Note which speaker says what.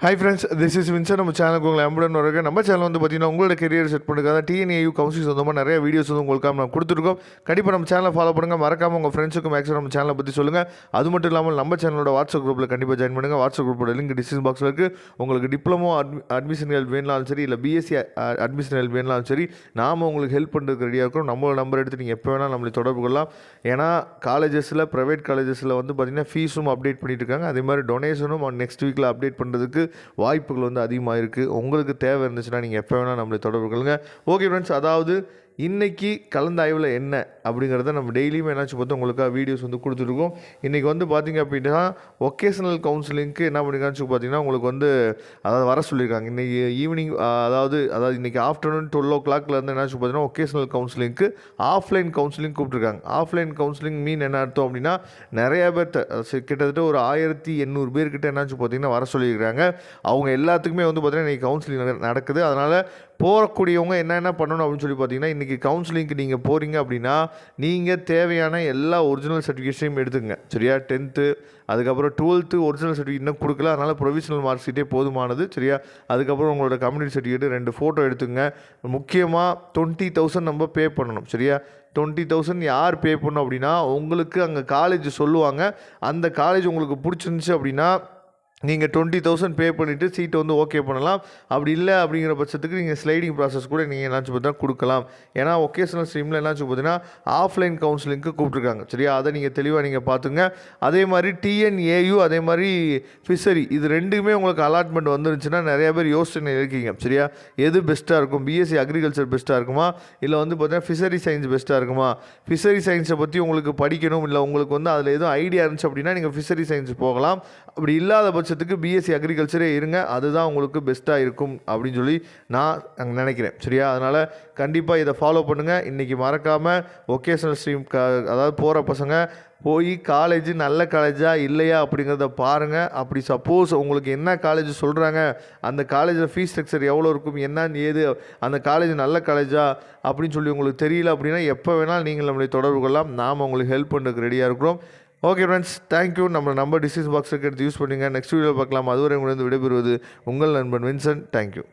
Speaker 1: Hi friends, this is Vinson. நம்ம சேனலுக்கு உங்களை அம்புடன் வரங்க. நம்ம சேனல் வந்து பார்த்தீங்கன்னா உங்களோட கெரியர் செட் பண்ணுறதுக்காக டிஎன்ஏயு கவுன்சிலிங் சொந்தமாக நிறைய வீடியோஸ் வந்து உங்களுக்காக நம்ம கொடுத்துருக்கோம். கண்டிப்பாக நம்ம சேனலை ஃபாலோ பண்ணுங்கள். மறக்காமல் உங்கள் ஃப்ரெண்ட்ஸுக்கும் மேக்ஸிமம் நம்ம சேனலை பற்றி சொல்லுங்கள். அது மட்டும் இல்லாமல் நம்ம சேனலோட வாட்ஸ்அப் குரூப்பில் கண்டிப்பாக ஜாயின் பண்ணுங்கள். வாட்ஸ்அப் குரூப்போட லிங்க் டிஸ்கிரிப்ஷன் பாக்ஸில் இருக்குது. உங்களுக்கு டிப்ளமோ அட்மிஷன் ஹெல்ப் வேணாலும் சரி, இல்லை பிஎஸ்சி அட்மிஷன் ஹெல்ப் வேணாலும் சரி, நாம் உங்களுக்கு ஹெல்ப் பண்ணுறதுக்கு ரெடியாக இருக்கிறோம். நம்மளோட நம்பர் எடுத்து நீங்கள் எப்போ வேணால் நம்மளை தொடர்பு கொள்ளலாம். ஏன்னா காலேஜஸில், ப்ரைவேட் காலேஜஸில் வந்து பார்த்திங்கன்னா ஃபீஸும் அப்டேட் பண்ணிட்டு இருக்காங்க. அதே மாதிரி டொனேஷனும் நெக்ஸ்ட் வீக்கில் அப்டேட் பண்ணுறதுக்கு வாய்ப்புகள் வந்து அதிகமாக இருக்குது. உங்களுக்கு தேவை இருந்துச்சுன்னா நீங்கள் எப்போ வேணால் நம்மளை தொடர்பு கொள்ளுங்க. ஓகே ஃப்ரெண்ட்ஸ், அதாவது இன்றைக்கி கலந்தாய்வில் என்ன அப்படிங்கிறத நம்ம டெய்லியுமே என்னாச்சு பார்த்தா உங்களுக்காக வீடியோஸ் வந்து கொடுத்துருக்கோம். இன்றைக்கி வந்து பார்த்திங்க அப்படின்னா ஒகேஷனல் கவுன்சிலிங்க்கு என்ன பண்ணிக்கான்னு பார்த்தீங்கன்னா உங்களுக்கு வந்து அதாவது வர சொல்லியிருக்காங்க. இன்றைக்கி ஈவினிங் அதாவது இன்றைக்கி ஆஃப்டர்நூன் 12 o'clockலேருந்து என்னாச்சு பார்த்தீங்கன்னா ஒகேஷனல் கவுன்சிலிங்க்கு ஆஃப்லைன் கவுன்சிலிங் கூப்பிட்ருக்காங்க. ஆஃப்லைன் கவுன்சிலிங் மீன் என்ன அர்த்தம் அப்படின்னா நிறையா பேர்த்த கிட்டத்தட்ட ஒரு 1800 பேர்கிட்ட என்னாச்சு பார்த்தீங்கன்னா வர சொல்லியிருக்காங்க. அவங்க எல்லாத்துக்குமே வந்து பார்த்திங்கன்னா இன்றைக்கி கவுன்சிலிங் நடக்குது. அதனால் போகக்கூடியவங்க என்ன பண்ணணும் அப்படின்னு சொல்லி பார்த்தீங்கன்னா இன்றைக்கி கவுன்சிலிங்க்கு நீங்கள் போகிறீங்க அப்படின்னா நீங்கள் தேவையான எல்லா ஒரிஜினல் சர்டிஃபிகேட்ஸையும் எடுத்துங்க. சரியா? 10th அதுக்கப்புறம் 12th ஒரிஜினல் சர்டிஃபிகேட் இன்னும் கொடுக்கல, அதனால் ப்ரொவிஷனல் மார்க் ஷீட்டே போதுமானது. சரியா? அதுக்கப்புறம் உங்களோட கம்யூனிட்டி சர்டிஃபிகேட் 2 ஃபோட்டோ எடுத்துங்க. முக்கியமாக 20,000 நம்ம பே பண்ணணும். சரியா? 20,000 யார் பே பண்ணணும் அப்படின்னா உங்களுக்கு அங்கே காலேஜ் சொல்லுவாங்க. அந்த காலேஜ் உங்களுக்கு பிடிச்சிருந்துச்சு அப்படின்னா நீங்கள் 20,000 பே பண்ணிவிட்டு சீட்டை வந்து ஓகே பண்ணலாம். அப்படி இல்லை அப்படிங்கிற பட்சத்துக்கு நீங்கள் ஸ்லைடிங் ப்ராசஸ் கூட நீங்கள் என்னாச்சு பார்த்தா கொடுக்கலாம். ஏன்னா ஒகேஷனல் ஸ்ட்ரீமில் என்னாச்சு பார்த்தீங்கன்னா ஆஃப்லைன் கவுன்சிலிங்க்கு கூப்பிட்ருக்காங்க. சரியா? அதை நீங்கள் தெளிவாக நீங்கள் பார்த்துங்க. அதே மாதிரி டிஎன்ஏயு அதே மாதிரி ஃபிஷரி இது ரெண்டுமே உங்களுக்கு அலாட்மெண்ட் வந்துருந்துச்சுன்னா நிறைய பேர் யோசனை இருக்கீங்க. சரியா? எது பெஸ்ட்டாக இருக்கும்? பிஎஸ்சி அக்ரிகல்ச்சர் பெஸ்ட்டாக இருக்குமா, இல்லை வந்து பார்த்தீங்கன்னா ஃபிஷரி சயின்ஸ் பெஸ்ட்டாக இருக்குமா? ஃபிஷரி சயின்ஸை பற்றி உங்களுக்கு படிக்கணும், இல்லை உங்களுக்கு வந்து அதில் எதுவும் ஐடியா இருந்துச்சு அப்படின்னா நீங்கள் ஃபிஷரி சயின்ஸ் போகலாம். அப்படி இல்லாத பட்சத்துக்கு பிஎஸ்சி அக்ரிகல்ச்சரே இருங்க. அதுதான் உங்களுக்கு பெஸ்ட்டாக இருக்கும் அப்படின்னு சொல்லி நான் நினைக்கிறேன். சரியா? அதனால் கண்டிப்பாக இதை ஃபாலோ பண்ணுங்கள். இன்றைக்கி மறக்காமல் ஒகேஷனல் ஸ்ட்ரீம் அதாவது போகிற பசங்க போய் காலேஜ் நல்ல காலேஜா இல்லையா அப்படிங்கிறத பாருங்கள். அப்படி சப்போஸ் உங்களுக்கு என்ன காலேஜ் சொல்கிறாங்க, அந்த காலேஜில் ஃபீஸ் ஸ்ட்ரக்சர் எவ்வளோ இருக்கும், என்னன்னு ஏது, அந்த காலேஜ் நல்ல காலேஜா அப்படின்னு சொல்லி உங்களுக்கு தெரியல அப்படின்னா எப்போ வேணாலும் நீங்கள் நம்மளை தொடர்பு கொள்ளலாம். நாம் உங்களுக்கு ஹெல்ப் பண்ணுறதுக்கு ரெடியாக இருக்கிறோம். Okay friends, thank you. நம்ம நம்பர் டிஸ்கிரிப்ஷன் பாக்ஸுக்கு எடுத்து யூஸ் பண்ணுங்கள். நெக்ஸ்ட் வீடியோ பார்க்கலாம். அதுவரை உங்களிடம் விடைபெறுவது உங்கள் நண்பன் வின்சென்ட். தேங்க்யூ.